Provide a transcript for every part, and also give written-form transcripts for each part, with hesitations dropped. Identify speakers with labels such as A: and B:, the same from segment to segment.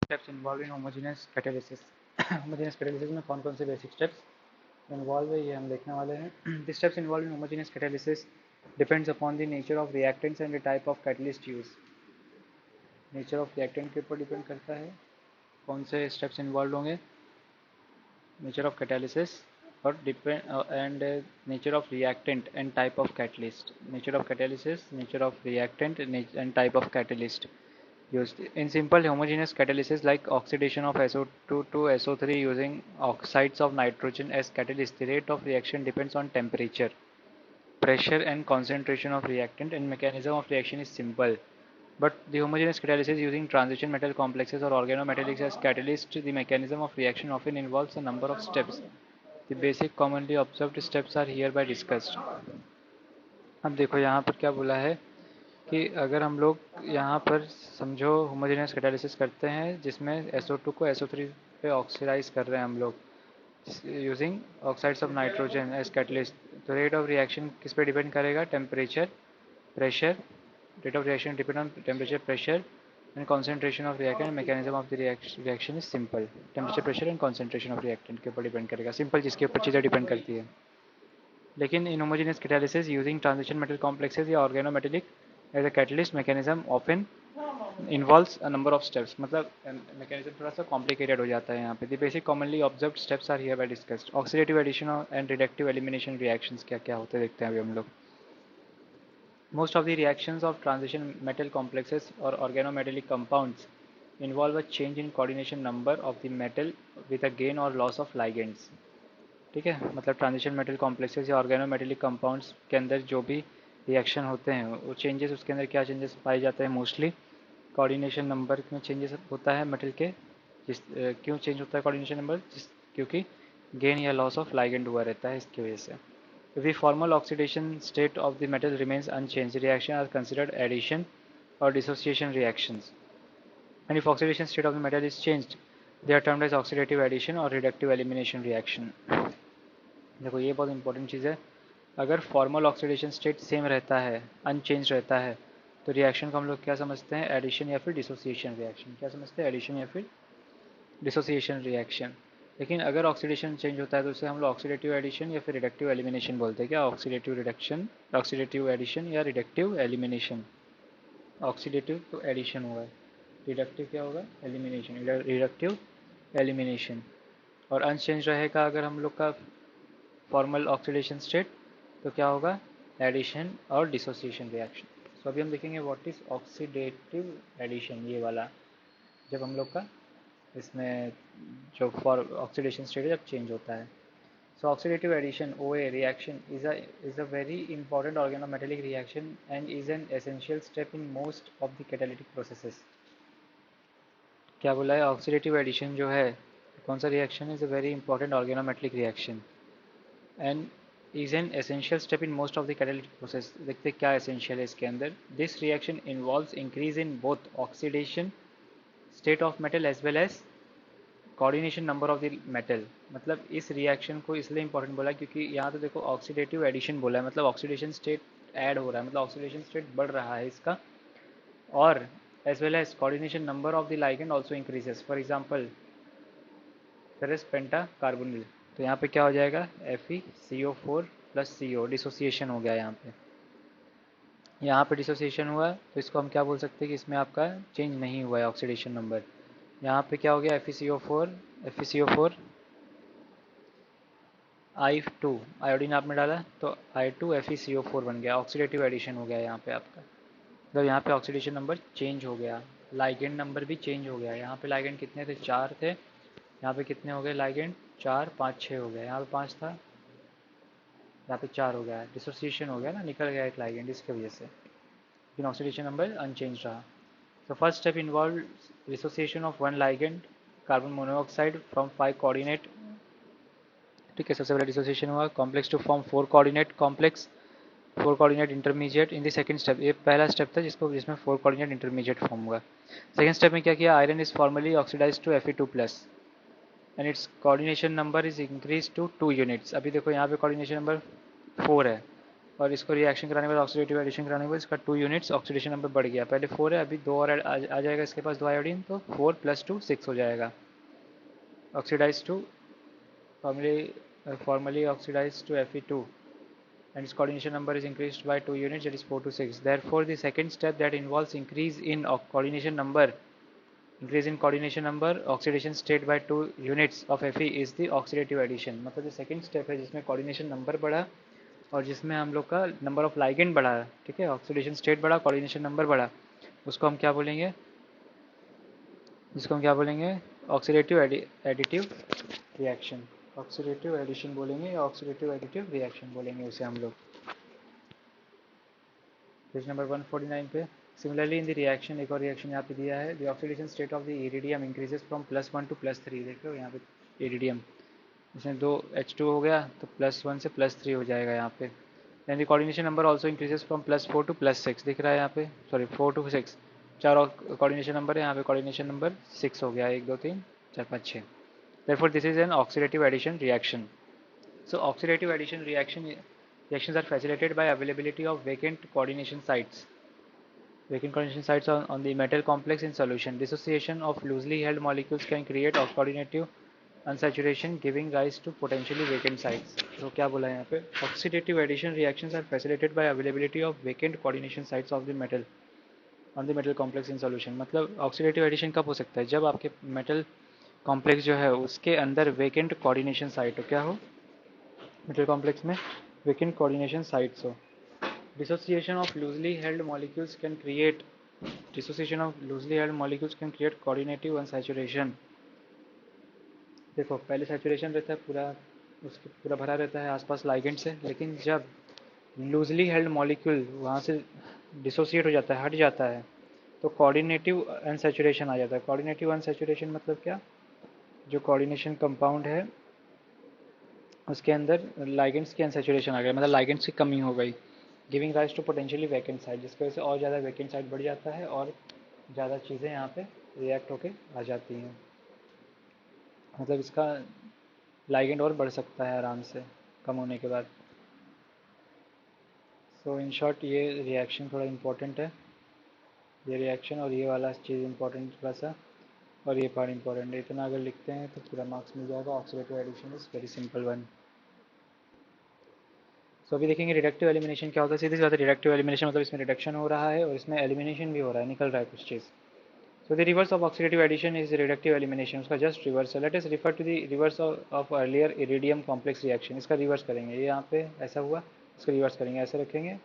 A: steps involved in homogeneous catalysis. homogeneous catalysis में कौन कौन से basic steps involved है ये हम देखने वाले हैं. The steps involved in homogeneous catalysis depends upon the nature of reactants and the type of catalyst used. Nature of reactant के ऊपर depend करता है कौन से steps involved होंगे. Nature of catalysis or nature of reactant and type of catalyst. Nature of catalysis, nature of reactant and type of catalyst used. In simple homogeneous catalysis like oxidation of SO2 to SO3 using oxides of nitrogen as catalyst, the rate of reaction depends on temperature, pressure and concentration of reactant, and mechanism of reaction is simple. But the homogeneous catalysis using transition metal complexes or organometallics as catalyst, the mechanism of reaction often involves a number of steps. The basic commonly observed steps are hereby discussed. अब देखो यहाँ पर क्या बोला है कि अगर हम लोग यहाँ पर समझो होमोजेनियस कैटालिसिस करते हैं जिसमें SO2 को SO3 पे ऑक्सीडाइज कर रहे हैं हम लोग using oxides of nitrogen as catalyst. तो रेट ऑफ रिएक्शन किस पे डिपेंड करेगा? Temperature, pressure. Rate of reaction depend on temperature, pressure and concentration of reactant. Mechanism of the reaction is simple. Temperature, pressure and concentration of reactant के ऊपर depend करेगा. Simple जिसके ऊपर चीज़ें depend करती है. लेकिन in homogeneous catalysis using transition metal complexes या organometallic as a catalyst mechanism often involves a number of steps. मतलब मैकेनिज्म थोड़ा सा कॉम्प्लिकेटेड हो जाता है यहाँ पे. The basic commonly observed steps are here by discussed. Oxidative addition and reductive elimination reactions क्या क्या होते हैं देखते हैं अभी हम लोग. Most of the reactions of transition metal complexes or organometallic compounds involve a change in coordination number of the metal with a gain or loss of ligands. ठीक है, मतलब ट्रांजिशन मेटल कॉम्प्लेक्सेस या ऑर्गेनोमेटेलिक कंपाउंड्स के अंदर जो भी reaction होते हैं वो चेंजेस, उसके अंदर क्या चेंजेस पाए जाते हैं? मोस्टली कोऑर्डिनेशन नंबर में चेंजेस होता है मेटल के. क्यों चेंज होता है कोऑर्डिनेशन नंबर? क्योंकि गेन या लॉस ऑफ लाइगेंड हुआ रहता है, इसकी वजह से. If the formal oxidation state of the metal remains unchanged, the reactions are considered addition or dissociation reactions. And if oxidation state of the metal is changed, they are termed as oxidative addition or reductive elimination reaction. देखो ये बहुत important चीज़ है. अगर formal oxidation state same रहता है, unchange रहता है, तो रिएक्शन को हम लोग क्या समझते हैं? एडिशन या फिर डिसोसिएशन रिएक्शन. क्या समझते हैं? एडिशन या फिर डिसोसिएशन रिएक्शन. लेकिन अगर ऑक्सीडेशन चेंज होता है तो उसे हम लोग ऑक्सीडेटिव एडिशन या फिर रिडक्टिव एलिमिनेशन बोलते हैं. क्या? ऑक्सीडेटिव रिडक्शन, ऑक्सीडेटिव एडिशन या रिडक्टिव एलिमिनेशन. ऑक्सीडेटिव तो एडिशन हुआ है, रिडक्टिव क्या होगा? एलिमिनेशन. Reductive elimination. और अनचेंज रहेगा अगर हम लोग का फॉर्मल ऑक्सीडेशन स्टेट, तो क्या होगा? एडिशन और डिसोसिएशन रिएक्शन. सो अभी हम देखेंगे व्हाट इज ऑक्सीडेटिव एडिशन, ये वाला, जब हम लोग का इसमें जो फॉर ऑक्सीडेशन स्टेट जब चेंज होता है. So oxidative addition OA reaction is a very important organometallic reaction and is an essential step in most of the catalytic processes. क्या बोला है? ऑक्सीडेटिव एडिशन जो है कौन सा reaction? Is a very important organometallic reaction and is an essential step in most of the catalytic process. देखते क्या essential है इसके अंदर. This reaction involves increase in both oxidation state of metal as well as coordination number of the metal. मतलब इस reaction को इसलिए important बोला क्योंकि यहाँ तो देखो ऑक्सीडेटिव एडिशन बोला है, मतलब ऑक्सीडेशन स्टेट ऐड हो रहा है, मतलब ऑक्सीडेशन स्टेट बढ़ रहा है इसका. और as well as coordination number of the ligand also increases. For example ferrous penta carbonyl, तो यहाँ पे क्या हो जाएगा? FeCO4 + CO. डिसोसिएशन हो गया यहाँ पे. यहाँ पे डिसोसिएशन हुआ तो इसको हम क्या बोल सकते हैं कि इसमें आपका चेंज नहीं हुआ है ऑक्सीडेशन नंबर. यहाँ पे क्या हो गया? FeCO4 I2 आयोडीन आपने डाला तो I2 FeCO4 बन गया. ऑक्सीडेटिव एडिशन हो गया यहाँ पे आपका. मतलब यहाँ पे ऑक्सीडेशन नंबर चेंज हो गया, लाइगेंड नंबर भी चेंज हो गया. यहाँ पे लाइगेंड कितने थे? 4 थे. यहाँ पे कितने हो गए लाइगेंड? 4, 5, 6 हो गया. यहाँ पे 5 था, यहाँ पे 4 हो गया. डिसोसिएशन हो गया ना, निकल गया एक लाइगेंड इसकी वजह से, लेकिन ऑक्सीडेशन नंबर अनचेंज रहा. So first step involves dissociation of one ligand carbon monoxide from 5 coordinate. ठीक है, सबसे पहले डिसोसिएशन हुआ. Complex to form 4 coordinate complex, 4 coordinate intermediate in the second step. ये पहला स्टेप था जिसमें 4 कोऑर्डिनेट इंटरमीडिएट फॉर्म हुआ. सेकंड स्टेप में क्या किया? Iron is formally oxidize to Fe2+ and its coordination number is increase to 2 units. अभी देखो यहाँ पे कोऑर्डिनेशन नंबर 4 है, और इसको रिएक्शन कराने के बाद ऑक्सीडेटिव एडिशन कराने के बाद इसका 2 यूनिट्स ऑक्सीडेशन नंबर बढ़ गया, पहले 4 है अभी 2 और आ जाएगा इसके पास 2 आयोडीन, तो 4 + 2 6 हो जाएगा। Oxidize to formally oxidized to Fe2 and its coordination number is increased by 2 units, that is 4 to 6. Therefore the second step that involves increase in coordination number oxidation state by 2 units of Fe is the oxidative addition। मतलब जो second step है जिसमें coordination number बढ़ा और जिसमें हम लोग का नंबर ऑफ लाइगेंड बढ़ा, ठीक है, ऑक्सीडेशन स्टेट बढ़ा, कोऑर्डिनेशन नंबर बढ़ा, उसको हम क्या बोलेंगे, oxidative additive reaction, oxidative addition बोलेंगे या ऑक्सीडेटिव एडिटिव रिएक्शन बोलेंगे उसे हम लोग। पेज नंबर 149 पे सिमिलरली इन द रिएक्शन एक और रिएक्शन यहाँ पे दिया है, the oxidation state of the iridium increases from +1 to +3। देखो यहाँ पे इरिडियम इसमें 2 H2 हो गया तो +1 से +3 हो जाएगा यहाँ पे। Then the coordination number also increases from +4 to +6 दिख रहा है यहाँ पे, सॉरी 4 to 6, 4 और कोऑर्डिनेशन नंबर है यहाँ पे, कोऑर्डिनेशन नंबर 6 हो गया, 1 2 3 4 5 6। Therefore this is an oxidative addition reaction. So oxidative addition reactions are facilitated by availability of vacant coordination sites on the metal complex in solution. Dissociation of loosely held molecules can create coordinative unsaturation giving rise to potentially vacant sites. तो क्या बोला है यहाँ पे, oxidative addition reactions are facilitated by availability of vacant coordination sites of the metal on the metal complex in solution। मतलब oxidative addition कब हो सकता है, जब आपके metal complex जो है उसके अंदर vacant coordination site हो, क्या हो, metal complex में vacant coordination sites हो। Dissociation of loosely held molecules can create coordinative unsaturation। देखो पहले सैचुरेशन रहता है पूरा, उसके पूरा भरा रहता है आसपास लाइगेंड से, लेकिन जब लूजली हेल्ड मॉलिक्यूल वहाँ से डिसोसिएट हो जाता है, हट जाता है, तो कोऑर्डिनेटिव अनसैचुरेशन आ जाता है। कोऑर्डिनेटिव अनसैचुरेशन मतलब क्या, जो कोऑर्डिनेशन कंपाउंड है उसके अंदर लाइगेंड्स की अनसैचुरेशन आ गया, मतलब लाइगेंड्स की कमी हो गई, giving rise to potentially vacant site, जिसकी वजह से और ज़्यादा वैकेंट साइट बढ़ जाता है और ज़्यादा चीज़ें यहाँ पे रिएक्ट होके आ जाती हैं, मतलब इसका लाइगेंड और बढ़ सकता है आराम से कम होने के बाद। सो इन शॉर्ट ये रिएक्शन थोड़ा इम्पोर्टेंट है, ये रिएक्शन और ये वाला चीज़ इम्पोर्टेंट थोड़ा सा, और ये पार्ट इम्पोर्टेंट है। इतना अगर लिखते हैं तो पूरा मार्क्स मिल जाएगा। Oxidative addition is very simple one. So अभी देखेंगे रिडक्टिव एलिमिनेशन क्या होता है। सीधी सी बात है, रिडक्टिव एलिमिनेशन मतलब इसमें रिडक्शन हो रहा है और इसमें एलिमिनेशन भी हो रहा है, निकल रहा है कुछ चीज़। So the reverse of oxidative addition is reductive elimination, उसका just reverse है। Let us refer to the reverse of earlier iridium complex reaction। इसका रिवर्स करेंगे, ये यहाँ पे ऐसा हुआ, इसका रिवर्स करेंगे, ऐसे रखेंगे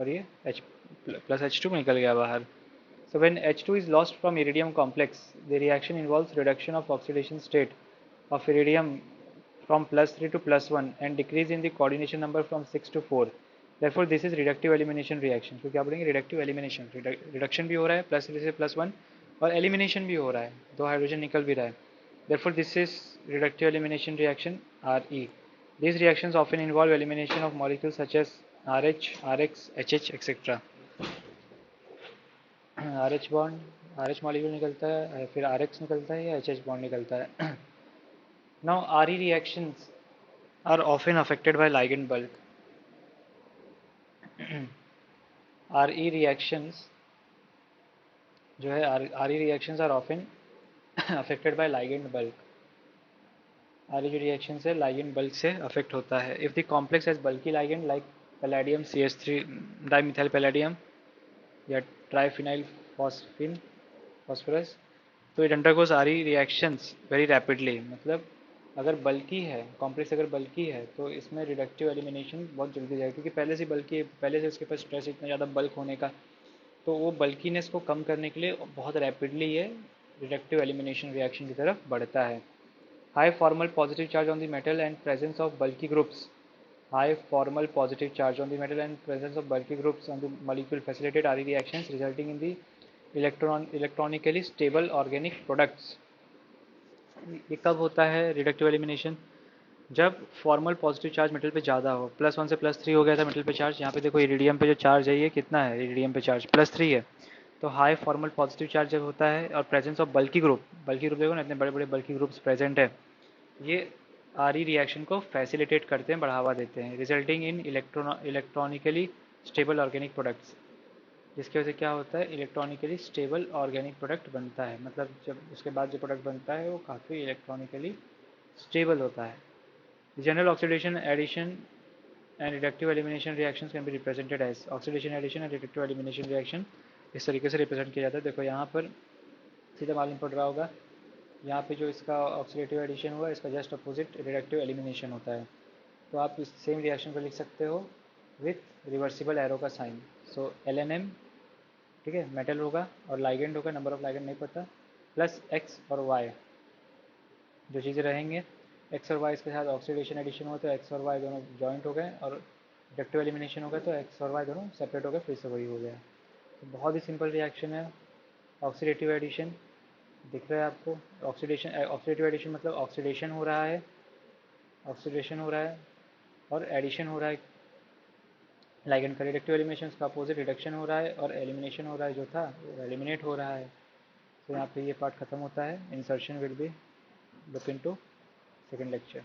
A: और ये H plus H2 निकल गया बाहर। So when H2 is lost from iridium complex, the reaction involves reduction of oxidation state of iridium from +3 to +1 and decrease in the coordination number from 6 to 4। Therefore this is reductive elimination reaction। तो क्या बोलेंगे, reductive elimination, reduction भी हो रहा है +3 से +1 और elimination भी हो रहा है, 2 हाइड्रोजन निकल भी रहा है। Therefore this is reductive elimination reaction RE। These reactions often involve elimination of molecules such as RH, RX, HH etc। RH bond, RH molecule निकलता है, फिर RX निकलता है या HH बॉन्ड निकलता है। Now RE reactions are often affected by ligand bulk। RE reactions जो है, RE reactions are often affected by ligand bulk। RE जो reactions है ligand bulk से affect होता है। If the complex has bulky ligand like palladium CH3 dimethyl palladium या triphenyl phosphorus, तो it undergoes RE reactions very rapidly। मतलब अगर बल्कि है कॉम्प्लेक्स, अगर बल्कि है तो इसमें रिडक्टिव एलिमिनेशन बहुत जल्दी जाएगा, क्योंकि पहले से बल्कि है, पहले से उसके पास स्ट्रेस इतना ज़्यादा बल्क होने का, तो वो बल्कीनेस को कम करने के लिए बहुत रैपिडली ये रिडक्टिव एलिमिनेशन रिएक्शन की तरफ बढ़ता है। High formal positive charge on the metal and presence of bulky groups, high formal positive charge on the metal and presence of bulky groups on the molecule facilitate RE reactions resulting in the electronically stable organic products। ये कब होता है reductive elimination, जब formal positive charge metal पे ज़्यादा हो। +1 से +3 हो गया था मेटल पे चार्ज, यहाँ पे देखो इरिडियम पे जो चार्ज है ये कितना है, इरिडियम पे चार्ज +3 है, तो हाई फॉर्मल पॉजिटिव चार्ज जब होता है और प्रेजेंस ऑफ बल्की ग्रुप देखो ना, इतने बड़े बड़े बल्की ग्रुप्स प्रेजेंट है, ये आरई रिएक्शन को फैसिलिटेट करते हैं, बढ़ावा देते हैं, resulting in electronically stable organic products, जिसकी वजह से क्या होता है, इलेक्ट्रॉनिकली स्टेबल ऑर्गेनिक प्रोडक्ट बनता है, मतलब जब उसके बाद जो प्रोडक्ट बनता है वो काफ़ी इलेक्ट्रॉनिकली स्टेबल होता है। General oxidation addition and reductive elimination reactions can be represented as, oxidation addition and reductive elimination reaction इस तरीके से रिप्रेजेंट किया जाता है। देखो यहाँ पर सीधा मालूम पड़ रहा होगा, यहाँ पे जो इसका ऑक्सीडेटिव एडिशन हुआ इसका जस्ट अपोजिट रिडक्टिव एलिमिनेशन होता है। तो आप इस सेम रिएक्शन को लिख सकते हो विथ रिवर्सिबल एरो का साइन। सो LNM, ठीक है, मेटल होगा और लाइगेंड होगा, नंबर ऑफ लाइगेंड नहीं पता, प्लस एक्स और वाई जो चीज़ें रहेंगे, एक्स और वाई के साथ ऑक्सीडेशन एडिशन हुआ तो एक्स और वाई दोनों जॉइंट हो गए, और रिडक्टिव एलिमिनेशन हो गया तो एक्स और वाई दोनों सेपरेट हो गए, फिर से वही हो गया। तो बहुत ही सिंपल रिएक्शन है ऑक्सीडेटिव एडिशन। दिख रहा है आपको, ऑक्सीडेटिव एडिशन मतलब ऑक्सीडेशन हो रहा है, ऑक्सीडेशन हो रहा है और एडिशन हो रहा है लाइगेंड का। रिडक्टिव एलिमिनेशन का अपोजिट रिडक्शन हो रहा है और एलिमिनेशन हो रहा है, जो था वो एलिमिनेट हो रहा है। तो यहाँ पे ये पार्ट खत्म होता है। Insertion will be look into second lecture.